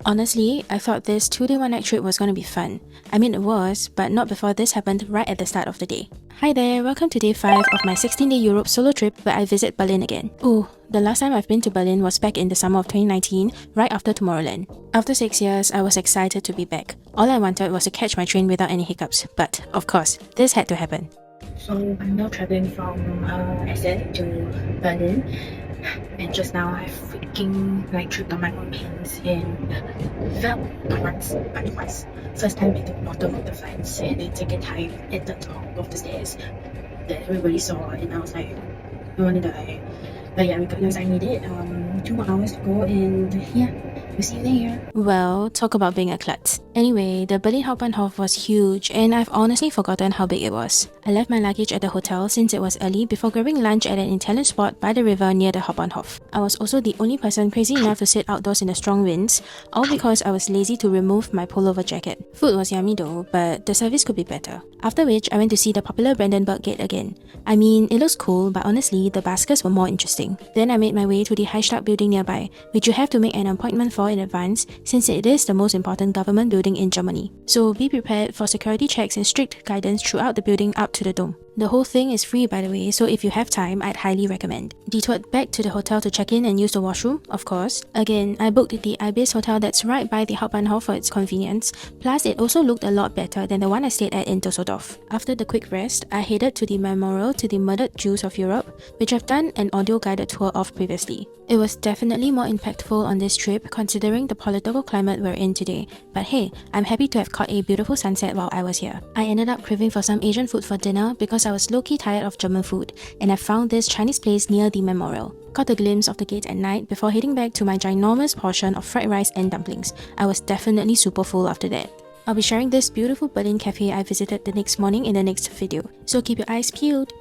Honestly, I thought this 2-day 1-night trip was gonna be fun. I mean, it was, but not before this happened right at the start of the day. Hi there, welcome to day 5 of my 16-day Europe solo trip where I visit Berlin again. Ooh, the last time I've been to Berlin was back in the summer of 2019, right after Tomorrowland. After 6 years, I was excited to be back. All I wanted was to catch my train without any hiccups, but of course, this had to happen. So I'm now traveling from Essen to Berlin, and just now I freaking tripped on my own pants and fell once, but twice. First time at the bottom of the fence, and then second time at the top of the stairs that everybody saw, and I was like, I wanna die. But yeah, because I made it. 2 more hours to go, and yeah, we'll see you there. Well, talk about being a klutz. Anyway, the Berlin Hauptbahnhof was huge and I've honestly forgotten how big it was. I left my luggage at the hotel since it was early before grabbing lunch at an Italian spot by the river near the Hauptbahnhof. I was also the only person crazy enough to sit outdoors in the strong winds, all because I was lazy to remove my pullover jacket. Food was yummy though, but the service could be better. After which, I went to see the popular Brandenburg Gate again. I mean, it looks cool, but honestly, the baskets were more interesting. Then I made my way to the Reichstag building nearby, which you have to make an appointment for in advance since it is the most important government building in Germany. So be prepared for security checks and strict guidance throughout the building up to the dome. The whole thing is free by the way, so if you have time, I'd highly recommend. Detoured back to the hotel to check in and use the washroom, of course. Again, I booked the Ibis hotel that's right by the Hauptbahnhof for its convenience, plus it also looked a lot better than the one I stayed at in Düsseldorf. After the quick rest, I headed to the Memorial to the Murdered Jews of Europe, which I've done an audio guided tour of previously. It was definitely more impactful on this trip considering the political climate we're in today, but hey, I'm happy to have caught a beautiful sunset while I was here. I ended up craving for some Asian food for dinner because I was low-key tired of German food, and I found this Chinese place near the Memorial. Caught a glimpse of the gate at night before heading back to my ginormous portion of fried rice and dumplings. I was definitely super full after that. I'll be sharing this beautiful Berlin cafe I visited the next morning in the next video, so keep your eyes peeled.